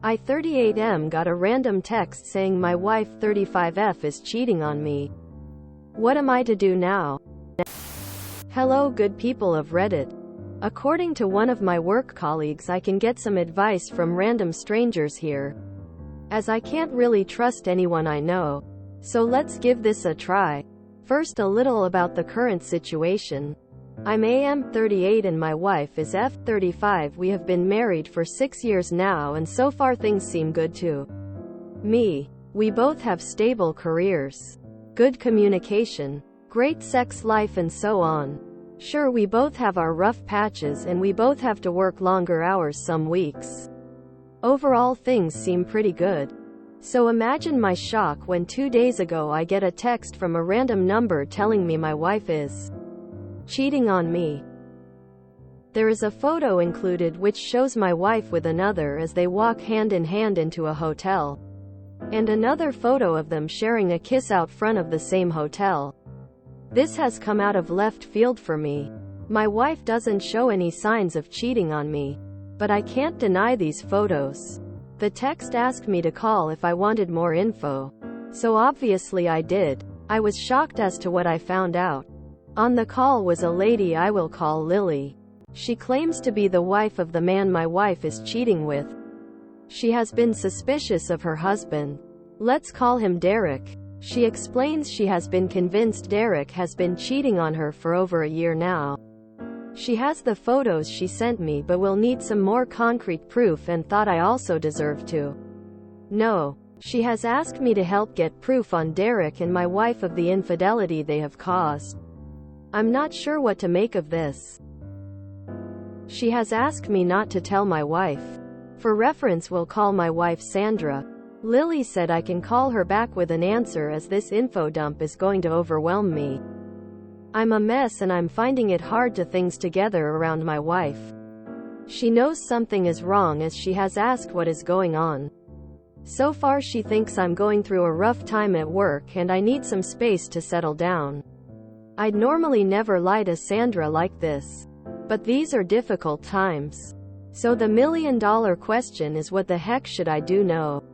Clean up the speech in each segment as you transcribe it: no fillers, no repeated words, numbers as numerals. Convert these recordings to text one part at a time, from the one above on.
I 38M got a random text saying my wife 35F is cheating on me. What am I to do now? Hello good people of Reddit. According to one of my work colleagues, I can get some advice from random strangers here, as I can't really trust anyone I know. So let's give this a try. First, a little about the current situation. I'm AM 38 and my wife is F 35. We have been married for 6 years now and so far things seem good to me. We both have stable careers, good communication, great sex life and so on. Sure, we both have our rough patches and we both have to work longer hours some weeks. Overall things seem pretty good. So imagine my shock when 2 days ago I get a text from a random number telling me my wife is cheating on me. There is a photo included which shows my wife with another as they walk hand in hand into a hotel, and another photo of them sharing a kiss out front of the same hotel. This has come out of left field for me. My wife doesn't show any signs of cheating on me, but I can't deny these photos. The text asked me to call if I wanted more info, so obviously I did. I was shocked as to what I found out. On the call was a lady I will call Lily. She claims to be the wife of the man my wife is cheating with. She has been suspicious of her husband. Let's call him Derek. She explains she has been convinced Derek has been cheating on her for over a year now. She has the photos she sent me but will need some more concrete proof and thought I also deserve to know. She has asked me to help get proof on Derek and my wife of the infidelity they have caused. I'm not sure what to make of this. She has asked me not to tell my wife. For reference, we'll call my wife Sandra. Lily said I can call her back with an answer as this info dump is going to overwhelm me. I'm a mess and I'm finding it hard to things together around my wife. She knows something is wrong as she has asked what is going on. So far she thinks I'm going through a rough time at work and I need some space to settle down. I'd normally never lie to Sandra like this, but these are difficult times. So the million-dollar question is, what the heck should I do now?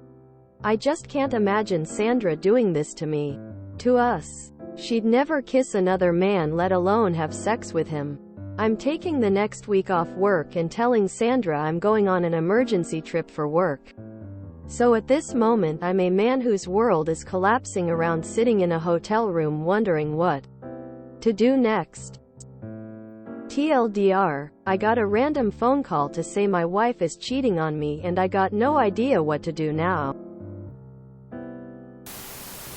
I just can't imagine Sandra doing this to me. To us. She'd never kiss another man, let alone have sex with him. I'm taking the next week off work and telling Sandra I'm going on an emergency trip for work. So at this moment I'm a man whose world is collapsing around, sitting in a hotel room wondering what to do next. TLDR, I got a random phone call to say my wife is cheating on me and I got no idea what to do now.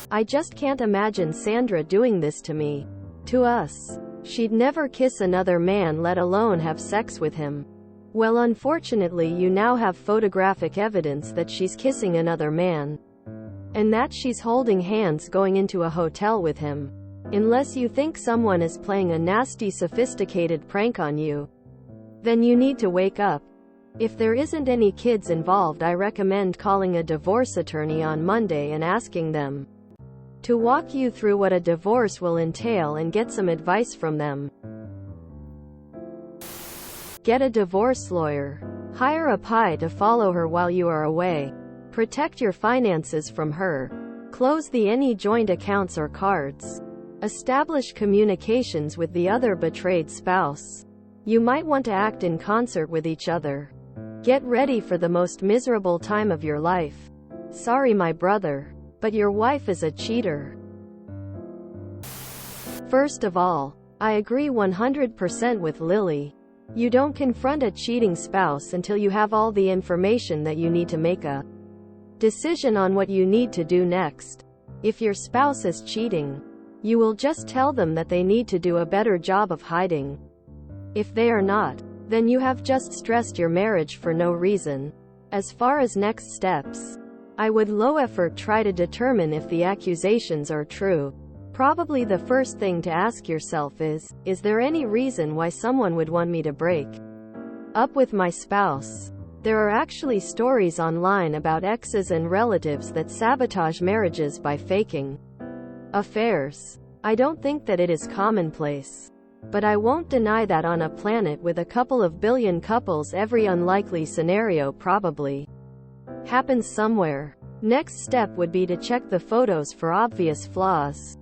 I just can't imagine Sandra doing this to me. To us. She'd never kiss another man, let alone have sex with him. Well, unfortunately you now have photographic evidence that she's kissing another man, and that she's holding hands going into a hotel with him. Unless you think someone is playing a nasty, sophisticated prank on you, then you need to wake up. If there isn't any kids involved, I recommend calling a divorce attorney on Monday and asking them to walk you through what a divorce will entail and get some advice from them. Get a divorce lawyer. Hire a pie to follow her while you are away. Protect your finances from her. Close any joint accounts or cards. Establish communications with the other betrayed spouse. You might want to act in concert with each other. Get ready for the most miserable time of your life. Sorry, my brother, but your wife is a cheater. First of all, I agree 100% with Lily. You don't confront a cheating spouse until you have all the information that you need to make a decision on what you need to do next. If your spouse is cheating, you will just tell them that they need to do a better job of hiding. If they are not, then you have just stressed your marriage for no reason. As far as next steps, I would low effort try to determine if the accusations are true. Probably the first thing to ask yourself is there any reason why someone would want me to break up with my spouse? There are actually stories online about exes and relatives that sabotage marriages by faking affairs. I don't think that it is commonplace, but I won't deny that on a planet with a couple of billion couples, every unlikely scenario probably happens somewhere. Next step would be to check the photos for obvious flaws.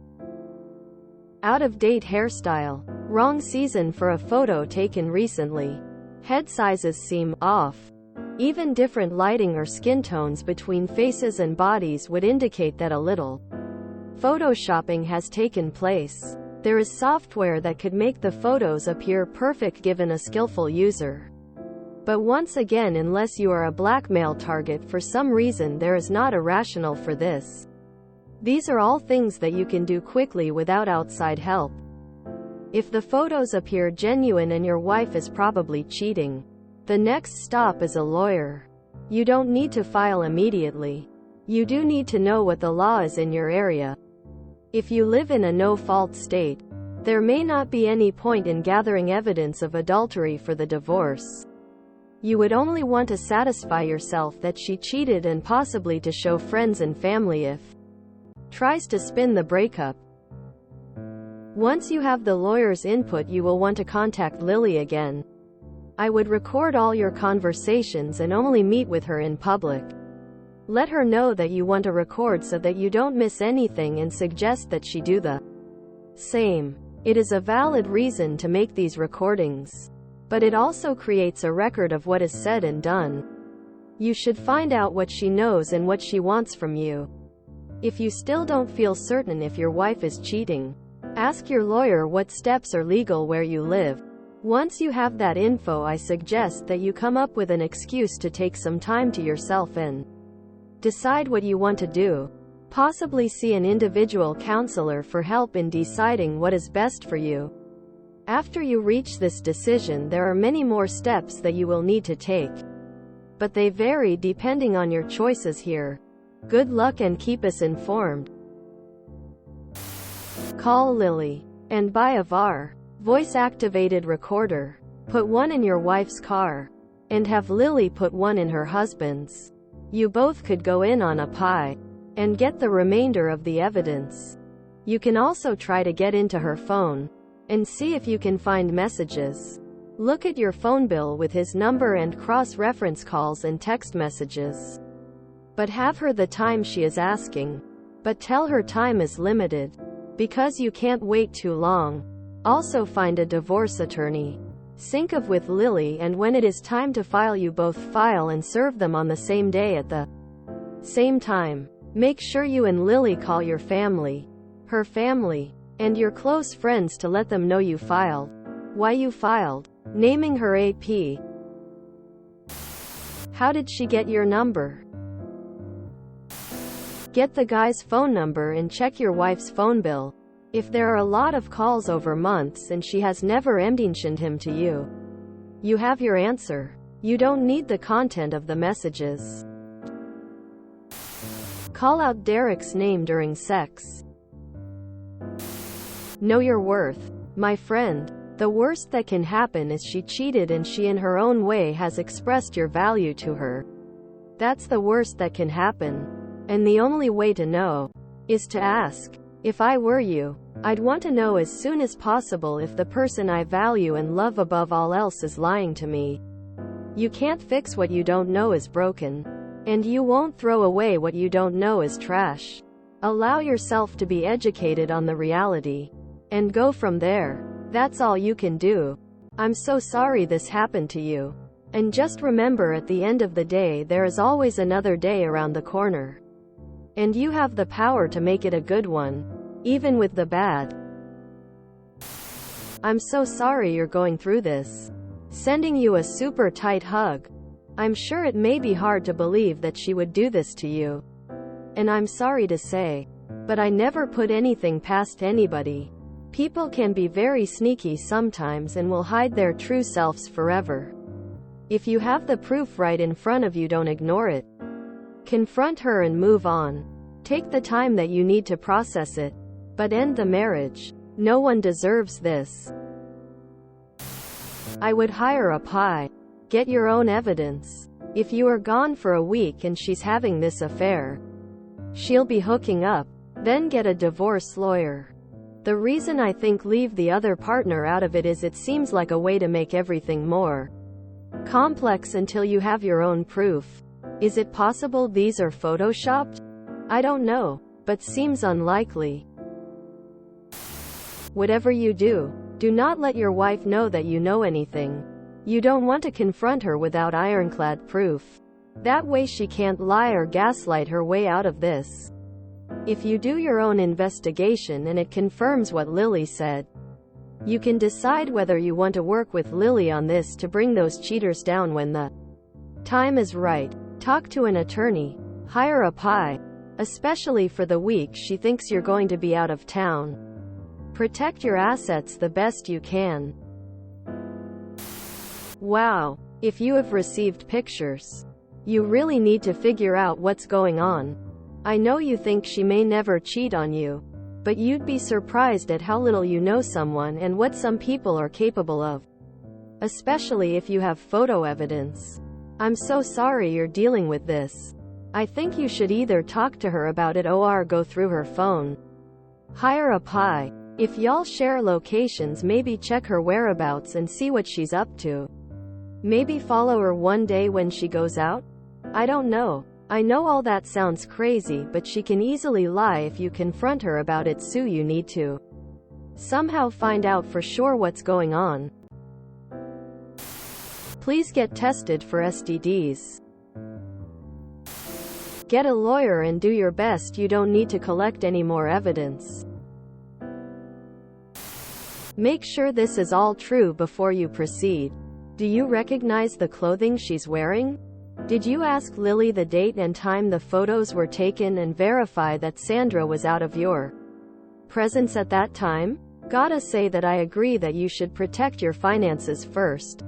Out-of-date hairstyle. Wrong season for a photo taken recently. Head sizes seem off. Even different lighting or skin tones between faces and bodies would indicate that a little photoshopping has taken place. There is software that could make the photos appear perfect given a skillful user. But once again, unless you are a blackmail target for some reason, there is not a rationale for this. These are all things that you can do quickly without outside help. If the photos appear genuine and your wife is probably cheating, the next stop is a lawyer. You don't need to file immediately. You do need to know what the law is in your area. If you live in a no-fault state, there may not be any point in gathering evidence of adultery for the divorce. You would only want to satisfy yourself that she cheated and possibly to show friends and family if tries to spin the breakup. Once you have the lawyer's input, you will want to contact Lily again. I would record all your conversations and only meet with her in public. Let her know that you want to record so that you don't miss anything and suggest that she do the same. It is a valid reason to make these recordings, but it also creates a record of what is said and done. You should find out what she knows and what she wants from you. If you still don't feel certain if your wife is cheating, ask your lawyer what steps are legal where you live. Once you have that info, I suggest that you come up with an excuse to take some time to yourself and decide what you want to do. Possibly see an individual counselor for help in deciding what is best for you. After you reach this decision, there are many more steps that you will need to take, but they vary depending on your choices here. Good luck and keep us informed. Call Lily and buy a VAR, voice-activated recorder. Put one in your wife's car and have Lily put one in her husband's. You both could go in on a pie and get the remainder of the evidence. You can also try to get into her phone and see if you can find messages. Look at your phone bill with his number and cross-reference calls and text messages. But have her the time she is asking. But tell her time is limited, because you can't wait too long. Also find a divorce attorney. Sync up with Lily, and when it is time to file, you both file and serve them on the same day at the same time. Make sure you and Lily call your family, her family, and your close friends to let them know you filed. Why you filed. Naming her AP. How did she get your number? Get the guy's phone number and check your wife's phone bill. If there are a lot of calls over months and she has never mentioned him to you, you have your answer. You don't need the content of the messages. Call out Derek's name during sex. Know your worth. My friend, the worst that can happen is she cheated and she in her own way has expressed your value to her. That's the worst that can happen. And the only way to know is to ask. If I were you, I'd want to know as soon as possible if the person I value and love above all else is lying to me. You can't fix what you don't know is broken. And you won't throw away what you don't know is trash. Allow yourself to be educated on the reality and go from there. That's all you can do. I'm so sorry this happened to you. And just remember, at the end of the day, there is always another day around the corner. And you have the power to make it a good one, even with the bad. I'm so sorry you're going through this. Sending you a super tight hug. I'm sure it may be hard to believe that she would do this to you. And I'm sorry to say, but I never put anything past anybody. People can be very sneaky sometimes and will hide their true selves forever. If you have the proof right in front of you, don't ignore it. Confront her and move on. Take the time that you need to process it. But end the marriage. No one deserves this. I would hire a pie. Get your own evidence. If you are gone for a week and she's having this affair, she'll be hooking up. Then get a divorce lawyer. The reason I think leave the other partner out of it is it seems like a way to make everything more complex until you have your own proof. Is it possible these are photoshopped? I don't know, but seems unlikely. Whatever you do, do not let your wife know that you know anything. You don't want to confront her without ironclad proof. That way she can't lie or gaslight her way out of this. If you do your own investigation and it confirms what Lily said, you can decide whether you want to work with Lily on this to bring those cheaters down when the time is right. Talk to an attorney. Hire a PI. Especially for the week she thinks you're going to be out of town. Protect your assets the best you can. Wow. If you have received pictures, you really need to figure out what's going on. I know you think she may never cheat on you, but you'd be surprised at how little you know someone and what some people are capable of. Especially if you have photo evidence. I'm so sorry you're dealing with this. I think you should either talk to her about it or go through her phone. Hire a PI. If y'all share locations, maybe check her whereabouts and see what she's up to. Maybe follow her one day when she goes out? I don't know. I know all that sounds crazy, but she can easily lie if you confront her about it, so you need to somehow find out for sure what's going on. Please get tested for STDs. Get a lawyer and do your best. You don't need to collect any more evidence. Make sure this is all true before you proceed. Do you recognize the clothing she's wearing? Did you ask Lily the date and time the photos were taken and verify that Sandra was out of your presence at that time? Gotta say that I agree that you should protect your finances first.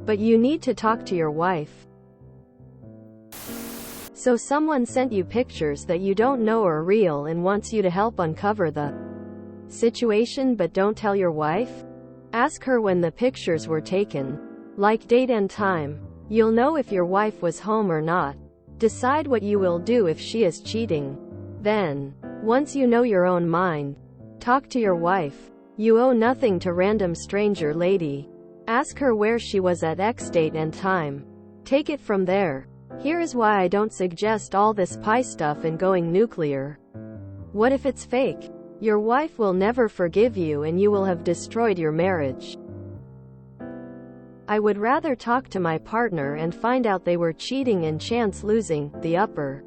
But you need to talk to your wife. So someone sent you pictures that you don't know are real and wants you to help uncover the situation, but don't tell your wife? Ask her when the pictures were taken. Like date and time. You'll know if your wife was home or not. Decide what you will do if she is cheating. Then, once you know your own mind, talk to your wife. You owe nothing to random stranger lady. Ask her where she was at X date and time. Take it from there. Here is why I don't suggest all this pie stuff and going nuclear. What if it's fake? Your wife will never forgive you and you will have destroyed your marriage. I would rather talk to my partner and find out they were cheating and chance losing the upper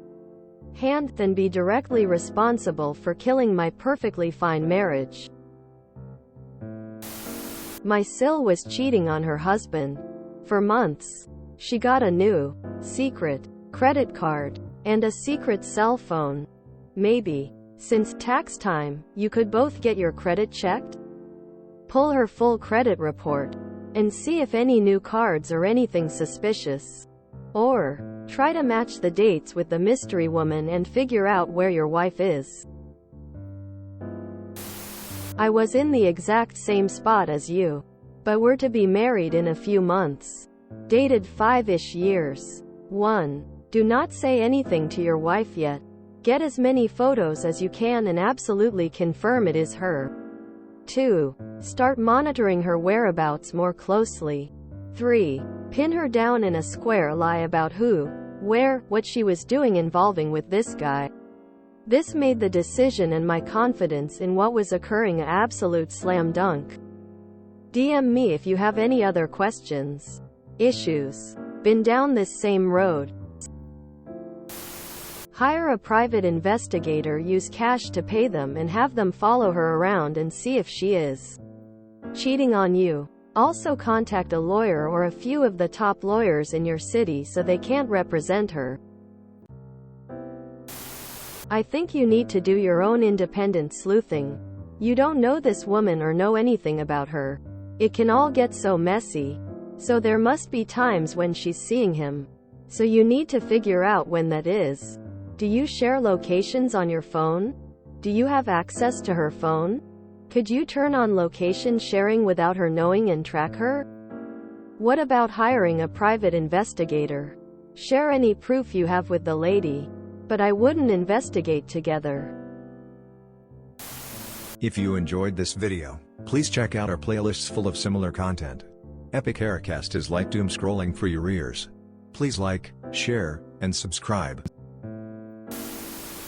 hand than be directly responsible for killing my perfectly fine marriage. My Sil was cheating on her husband for months. She got a new, secret credit card and a secret cell phone. Maybe, since tax time, you could both get your credit checked? Pull her full credit report and see if any new cards or anything suspicious. Or, try to match the dates with the mystery woman and figure out where your wife is. I was in the exact same spot as you. But we're to be married in a few months. Dated 5-ish years. 1. Do not say anything to your wife yet. Get as many photos as you can and absolutely confirm it is her. 2. Start monitoring her whereabouts more closely. 3. Pin her down in a square lie about who, where, what she was doing involving with this guy. This made the decision and my confidence in what was occurring an absolute slam dunk. DM me if you have any other questions. Issues. Been down this same road. Hire a private investigator, use cash to pay them and have them follow her around and see if she is cheating on you. Also contact a lawyer or a few of the top lawyers in your city so they can't represent her. I think you need to do your own independent sleuthing. You don't know this woman or know anything about her. It can all get so messy. So there must be times when she's seeing him. So you need to figure out when that is. Do you share locations on your phone? Do you have access to her phone? Could you turn on location sharing without her knowing and track her? What about hiring a private investigator? Share any proof you have with the lady. But I wouldn't investigate together. If you enjoyed this video, please check out our playlists full of similar content. Epic Haircast is like doom scrolling for your ears. Please like, share, and subscribe.